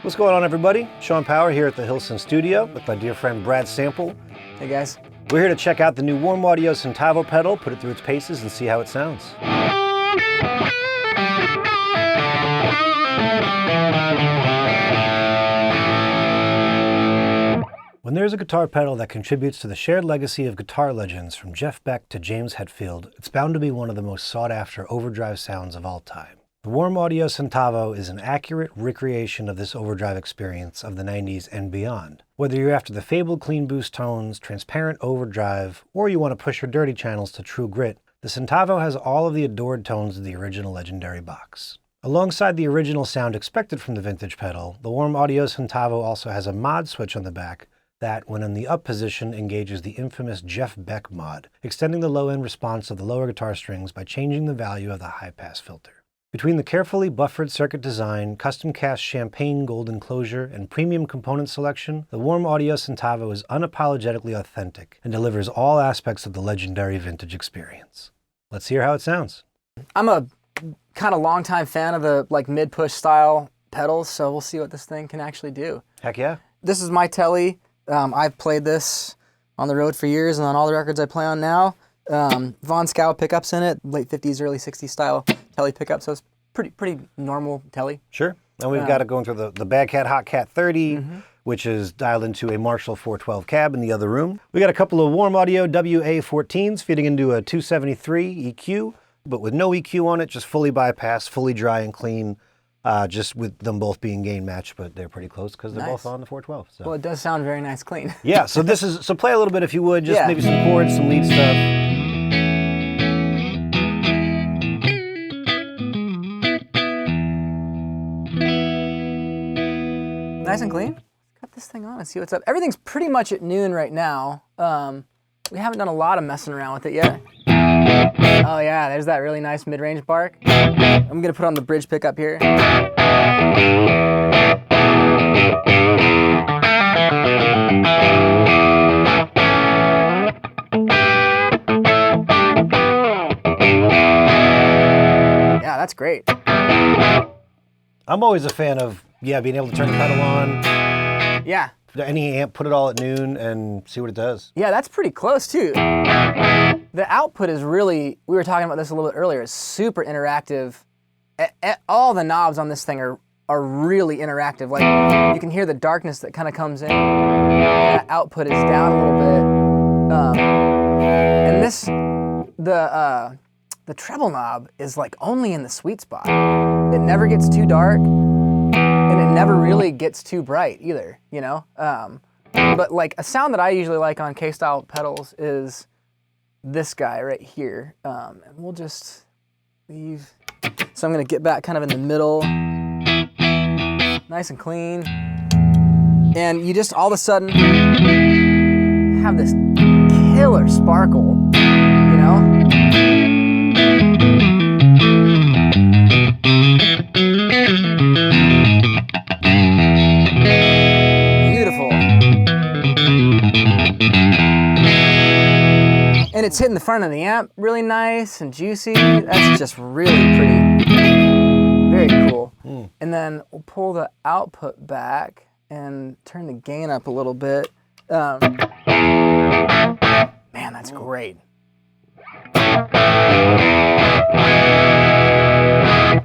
What's going on, everybody? Sean Power here at the Hilson Studio with my dear friend Brad Sample. Hey guys. We're here to check out the new Warm Audio Centavo pedal, put it through its paces, and see how it sounds. When there's a guitar pedal that contributes to the shared legacy of guitar legends from Jeff Beck to James Hetfield, it's bound to be one of the most sought-after overdrive sounds of all time. The Warm Audio Centavo is an accurate recreation of this overdrive experience of the 90s and beyond. Whether you're after the fabled clean boost tones, transparent overdrive, or you want to push your dirty channels to true grit, the Centavo has all of the adored tones of the original legendary box. Alongside the original sound expected from the vintage pedal, the Warm Audio Centavo also has a mod switch on the back that, when in the up position, engages the infamous Jeff Beck mod, extending the low-end response of the lower guitar strings by changing the value of the high-pass filter. Between the carefully buffered circuit design, custom-cast champagne gold enclosure, and premium component selection, the Warm Audio Centavo is unapologetically authentic and delivers all aspects of the legendary vintage experience. Let's hear how it sounds. I'm a kind of longtime fan of the mid-push style pedals, so we'll see what this thing can actually do. Heck yeah. This is my Telly. I've played this on the road for years, and on all the records I play on now. Von Scow pickups in it, late 50s, early 60s style Telly pickup, so it's pretty normal Telly. Sure. And we've got it going through the Bad Cat Hot Cat 30, which is dialed into a Marshall 412 cab in the other room. We got a couple of Warm Audio WA14s feeding into a 273 EQ, but with no EQ on it, just fully bypassed, fully dry and clean, just with them both being gain matched, but they're pretty close because they're both on the 412. So. Well, it does sound very nice clean. Yeah, so so play a little bit if you would, just maybe some chords, some lead stuff. Nice and clean. Cut this thing on and see what's up. Everything's pretty much at noon right now. We haven't done a lot of messing around with it yet. Oh yeah, there's that really nice mid-range bark. I'm gonna put on the bridge pickup here. Yeah, that's great. I'm always a fan of, being able to turn the pedal on. Yeah. Any amp, put it all at noon and see what it does. Yeah, that's pretty close too. The output is really, we were talking about this a little bit earlier, is super interactive. All the knobs on this thing are really interactive. Like, you can hear the darkness that kind of comes in. That output is down a little bit. And this, the treble knob is like only in the sweet spot. It never gets too dark, and it never really gets too bright either, you know? But like a sound that I usually like on K-style pedals is this guy right here. And we'll just leave. So I'm gonna get back kind of in the middle, nice and clean. And you just all of a sudden have this killer sparkle, you know? And it's hitting the front of the amp really nice and juicy. That's just really pretty. Very cool. And then we'll pull the output back and turn the gain up a little bit. Man, that's great.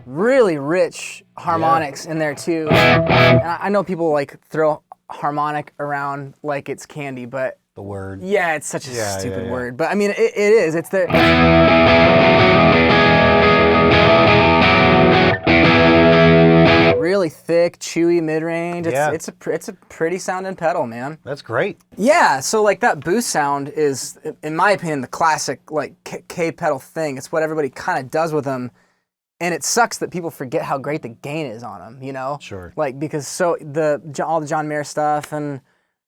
Really rich harmonics in there too. And I know people throw harmonic around like it's candy, but the word. Yeah, it's such a stupid word. But I mean, it is. It's there. Really thick, chewy mid-range. It's a pretty sounding pedal, man. That's great. Yeah, so that boost sound is, in my opinion, the classic K pedal thing. It's what everybody kind of does with them. And it sucks that people forget how great the gain is on them, you know? Sure. Because all the John Mayer stuff, and I'm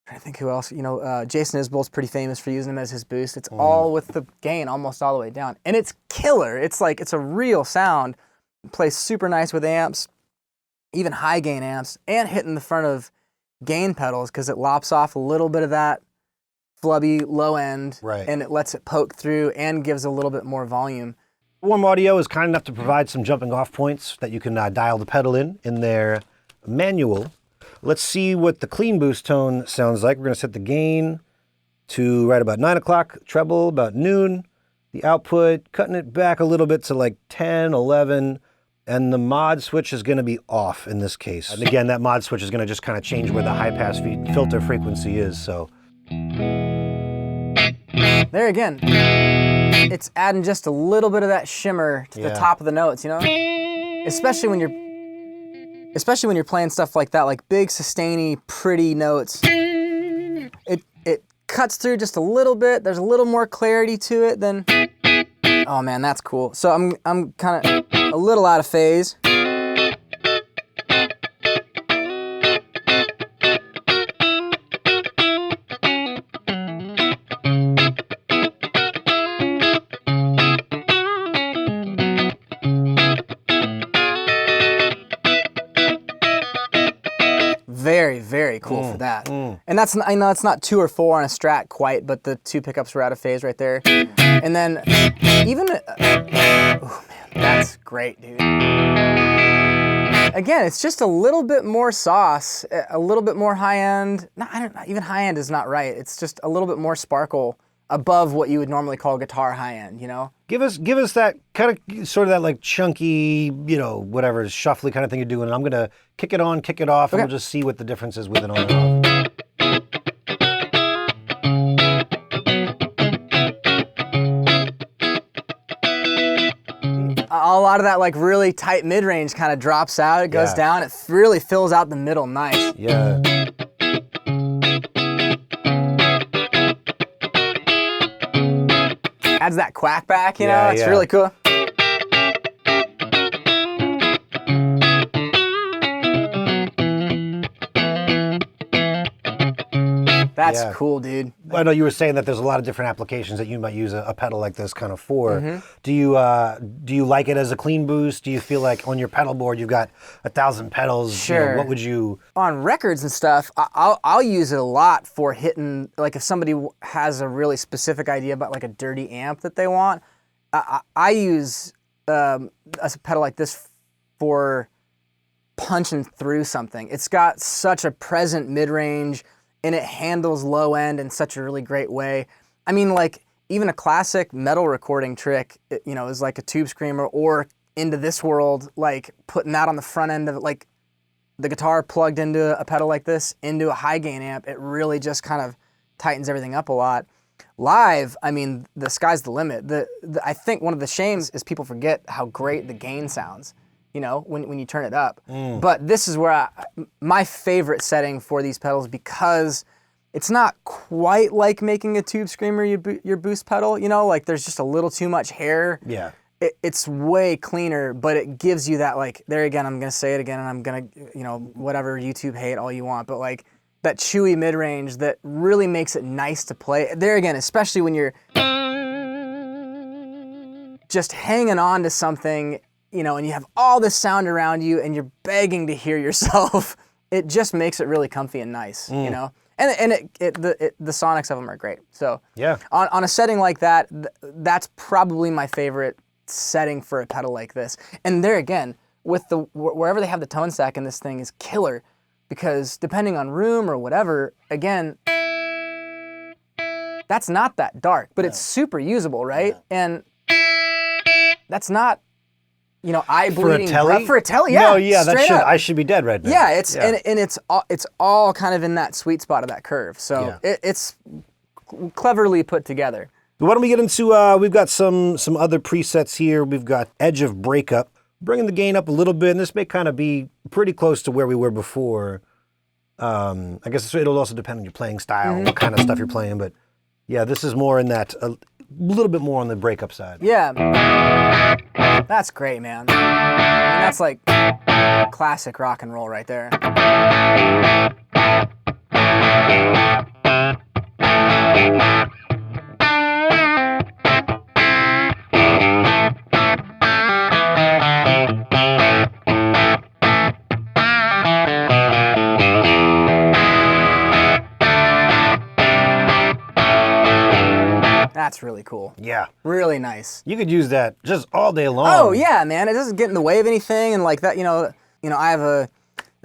trying to think who else, Jason Isbell's pretty famous for using them as his boost. It's all with the gain almost all the way down. And it's killer. It's a real sound. It plays super nice with amps, even high gain amps, and hitting the front of gain pedals because it lops off a little bit of that flubby low end, and it lets it poke through and gives a little bit more volume. Warm Audio is kind enough to provide some jumping off points that you can dial the pedal in their manual. Let's see what the clean boost tone sounds like. We're going to set the gain to right about 9 o'clock, treble about noon. The output, cutting it back a little bit to like 10, 11, and the mod switch is going to be off in this case. And again, that mod switch is going to just kind of change where the high pass filter frequency is, so. There again, it's adding just a little bit of that shimmer to the top of the notes, you know? Especially when you're playing stuff like that, like big, sustainy, pretty notes. It cuts through just a little bit. There's a little more clarity to it than. Oh man, that's cool. So I'm kind of a little out of phase. Very, very cool for that. And that's, I know it's not 2 or 4 on a Strat quite, but the 2 pickups were out of phase right there. And then even, oh man, that's great, dude. Again, it's just a little bit more sauce, a little bit more high end. No, even high end is not right. It's just a little bit more sparkle above what you would normally call guitar high end, you know? Give us that kind of, sort of that like chunky, you know, whatever, shuffly kind of thing you're doing. And I'm going to kick it on, kick it off, and we'll just see what the difference is with it on and off. A lot of that like really tight mid-range kind of drops out, it goes down, it really fills out the middle nice. Yeah. Adds that quack back, you know, it's really cool. That's cool, dude. I know you were saying that there's a lot of different applications that you might use a pedal like this kind of for. Do you like it as a clean boost? Do you feel like on your pedal board you've got 1,000 pedals? Sure. You know, what would you? On records and stuff, I'll use it a lot for hitting, like if somebody has a really specific idea about like a dirty amp that they want, I use a pedal like this for punching through something. It's got such a present mid-range, and it handles low end in such a really great way. I mean, like even a classic metal recording trick, you know, is like a tube screamer, or into this world, like putting that on the front end of it, like the guitar plugged into a pedal like this, into a high gain amp, it really just kind of tightens everything up a lot. Live, I mean, the sky's the limit. I think one of the shames is people forget how great the gain sounds, you know, when you turn it up. But this is where my favorite setting for these pedals, because it's not quite like making a tube screamer your boost pedal, you know, like there's just a little too much hair. Yeah. It's way cleaner, but it gives you that, like, there again, I'm going to say it again, and I'm going to, you know, whatever, YouTube hate all you want, but like that chewy mid-range that really makes it nice to play. There again, especially when you're just hanging on to something, you know, and you have all this sound around you and you're begging to hear yourself, it just makes it really comfy and nice, you know? And the sonics of them are great. So yeah, on a setting like that, that's probably my favorite setting for a pedal like this. And there again, with wherever they have the tone stack in this thing is killer, because depending on room or whatever, again, that's not that dark, but it's super usable, right? And that's not, you know, eye bleeding for a telly. Yeah, no, yeah, I should be dead right now. Yeah, and it's all kind of in that sweet spot of that curve. So it's cleverly put together. Why don't we get into? We've got some other presets here. We've got Edge of Breakup, bringing the gain up a little bit, and this may kind of be pretty close to where we were before. I guess it'll also depend on your playing style, what kind of stuff you're playing, but yeah, this is more in that. A little bit more on the breakup side. Yeah, that's great, man. And that's like classic rock and roll right there. That's really cool. Yeah. Really nice. You could use that just all day long. Oh yeah, man. It doesn't get in the way of anything, and like that, you know, I have a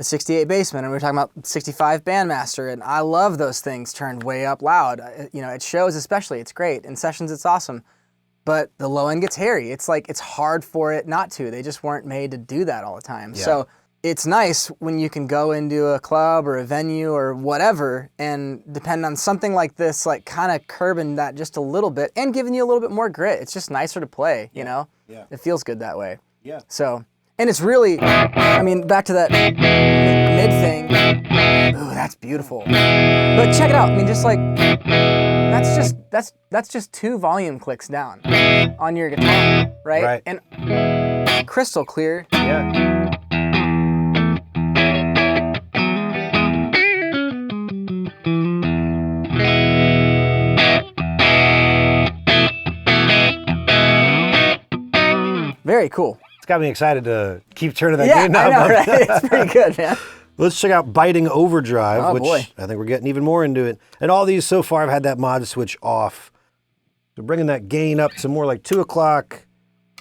a 68 Bassman, and we were talking about 65 Bandmaster, and I love those things turned way up loud. You know, it shows especially, it's great. In sessions, it's awesome. But the low end gets hairy. It's like, it's hard for it not to. They just weren't made to do that all the time. Yeah. So it's nice when you can go into a club or a venue or whatever and depend on something like this, like kind of curbing that just a little bit and giving you a little bit more grit. It's just nicer to play, you know? Yeah. It feels good that way. Yeah. So, and it's really, I mean, back to that mid thing. Ooh, that's beautiful. But check it out. I mean, just like, that's just 2 volume clicks down on your guitar, right? Right. And crystal clear. Yeah. Very cool. It's got me excited to keep turning that Yeah, gain knob I know, up. right? It's pretty good, man. Let's check out Biting Overdrive, Oh, which boy. I think we're getting even more into it. And all these so far have had that mod switch off. So bringing that gain up to more like 2 o'clock.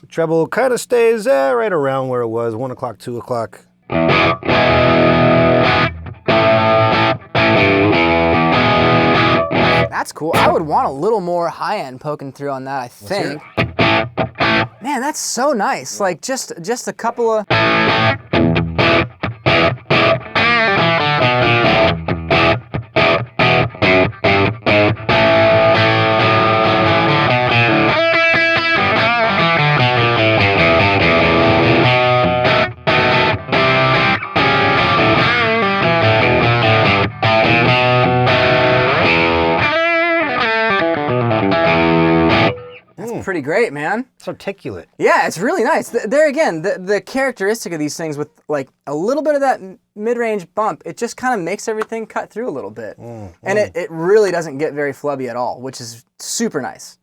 The treble kind of stays right around where it was, 1 o'clock, 2 o'clock. That's cool. I would want a little more high end poking through on that, I think. Man, that's so nice. Like just a couple of pretty great, man. It's articulate. Yeah, it's really nice. There again, the characteristic of these things with like a little bit of that mid-range bump, it just kind of makes everything cut through a little bit. And it really doesn't get very flubby at all, which is super nice.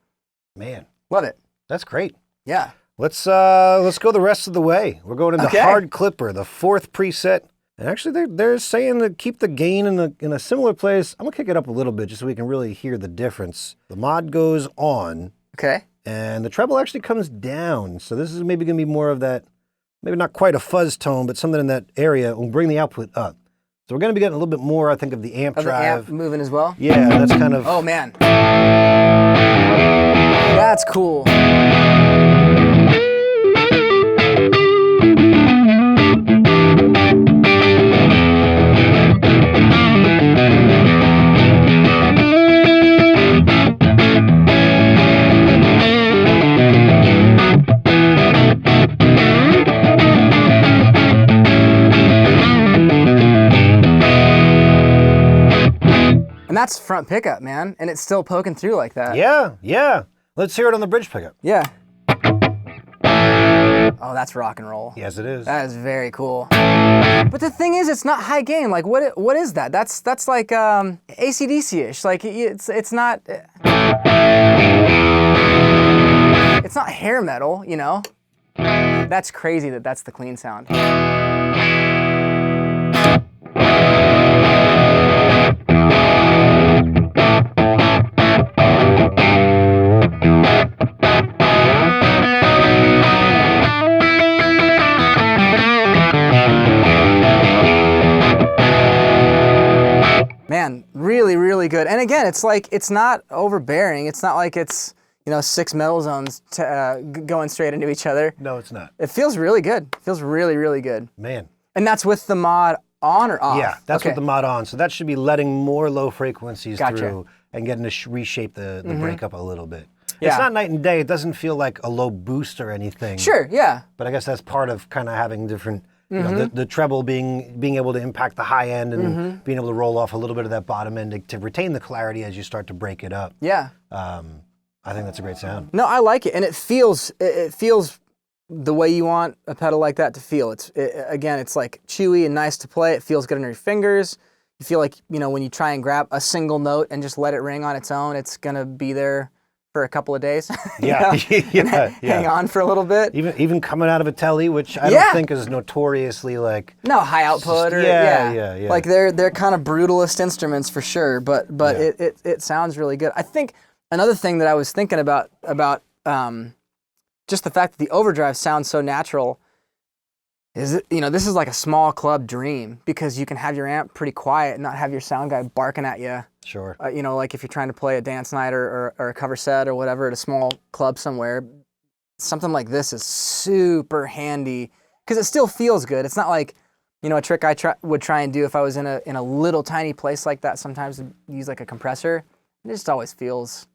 Man, Love it. that's great. Yeah. Let's go the rest of the way. We're going into Okay. Hard Clipper, the 4th preset. And actually, they're saying to keep the gain in a similar place. I'm gonna kick it up a little bit just so we can really hear the difference. The mod goes on, Okay. and the treble actually comes down. So this is maybe gonna be more of that, maybe not quite a fuzz tone, but something in that area. We'll bring the output up. So we're gonna be getting a little bit more, I think, of the amp Of the drive. amp moving as well. Yeah, that's kind of. Oh man. That's cool. And that's front pickup, man. And it's still poking through like that. Yeah. Let's hear it on the bridge pickup. Yeah. Oh, that's rock and roll. Yes, it is. That is very cool. But the thing is, it's not high gain. Like, what is that? That's like AC/DC-ish. Like, it's not hair metal, you know? That's crazy that that's the clean sound. Man, really, really good. And again, it's like, it's not overbearing. It's not like it's, 6 metal zones going straight into each other. No, it's not. It feels really good. It feels really, really good. Man. And that's with the mod on or off? Yeah, that's okay. with the mod on. So that should be letting more low frequencies Gotcha. through and getting to reshape the breakup a little bit. Yeah. It's not night and day. It doesn't feel like a low boost or anything. Sure, yeah. But I guess that's part of kind of having different, the treble being able to impact the high end and being able to roll off a little bit of that bottom end to retain the clarity as you start to break it up. Yeah. I think that's a great sound. No, I like it, and it feels the way you want a pedal like that to feel. Again, it's like chewy and nice to play. It feels good on your fingers. You feel like, when you try and grab a single note and just let it ring on its own, it's gonna be there for a couple of days. Yeah, Hang on for a little bit. Even coming out of a telly, which I don't think is notoriously like no high output or yeah. Like they're kind of brutalist instruments for sure, but it sounds really good. I think another thing that I was thinking about just the fact that the overdrive sounds so natural. is it, this is like a small club dream because you can have your amp pretty quiet and not have your sound guy barking at you. Sure. Like if you're trying to play a dance night or a cover set or whatever at a small club somewhere, something like this is super handy because it still feels good. It's not like, a trick I would try and do if I was in a little tiny place like that. Sometimes use like a compressor. It just always feels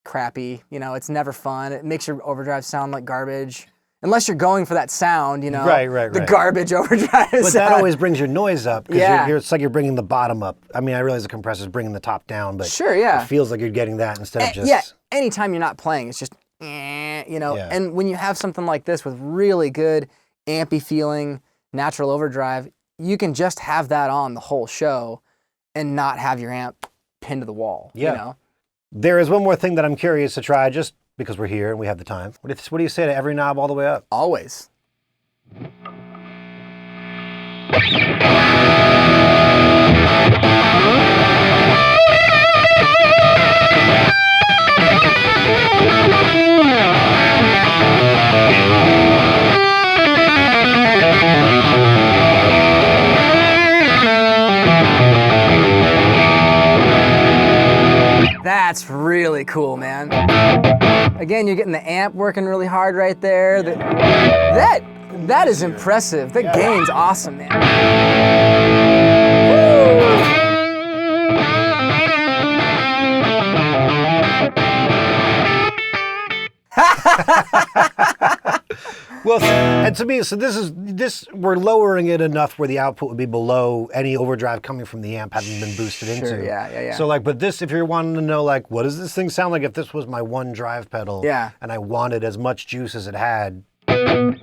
crappy. It's never fun. It makes your overdrive sound like garbage. Unless you're going for that sound, Right. The garbage overdrive But sound. that always brings your noise up. Yeah. It's like you're bringing the bottom up. I mean, I realize the compressor's bringing the top down, but sure, yeah. it feels like you're getting that instead of just... Yeah, anytime you're not playing, it's just, Yeah. And when you have something like this with really good ampy feeling, natural overdrive, you can just have that on the whole show and not have your amp pinned to the wall, Yeah. There is one more thing that I'm curious to try, just because we're here and we have the time. What do you say to every knob all the way up? Always. That's really cool, man. Again, you're getting the amp working really hard right there. That is impressive. The gain's awesome, man. Well, and to me, so this we're lowering it enough where the output would be below any overdrive coming from the amp having been boosted into. Yeah. So but this, if you're wanting to know what does this thing sound like if this was my one drive pedal, Yeah. and I wanted as much juice as it had. And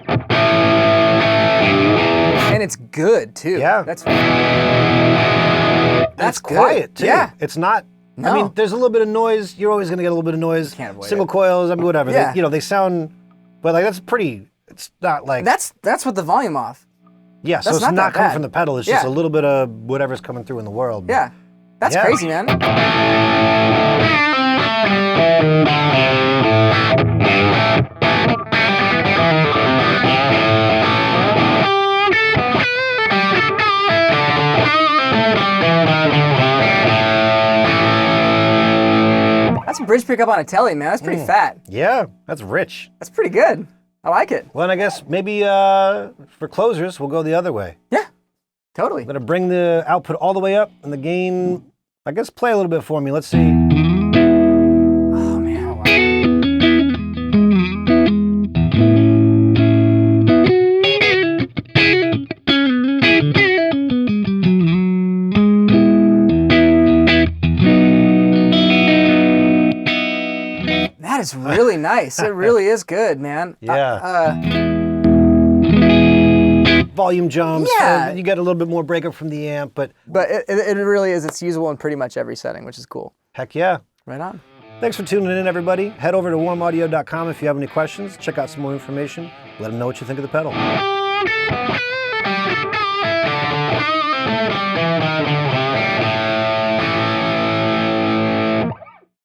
it's good too. Yeah. That's quiet good. too. Yeah. It's not. No. I mean, there's a little bit of noise. You're always going to get a little bit of noise. Can't avoid Single it. coils. I mean, whatever. Yeah. They sound, but that's pretty. It's not like. That's with the volume off. Yeah. So that's it's not not that coming bad. from the pedal. It's just Yeah. a little bit of whatever's coming through in the world. Yeah. That's Yeah. crazy, man. That's a bridge pickup on a telly, man. That's pretty fat. Yeah. That's rich. That's pretty good. I like it. Well, and I guess maybe for closers, we'll go the other way. Yeah, totally. I'm going to bring the output all the way up and the gain, I guess, play a little bit for me. Let's see. Oh, man. That is really nice. It really is good, man. Yeah. Volume jumps. Yeah. You get a little bit more breakup from the amp, but But it really is. It's usable in pretty much every setting, which is cool. heck yeah. Right on. Thanks for tuning in, everybody. Head over to warmaudio.com if you have any questions. Check out some more information. Let them know what you think of the pedal.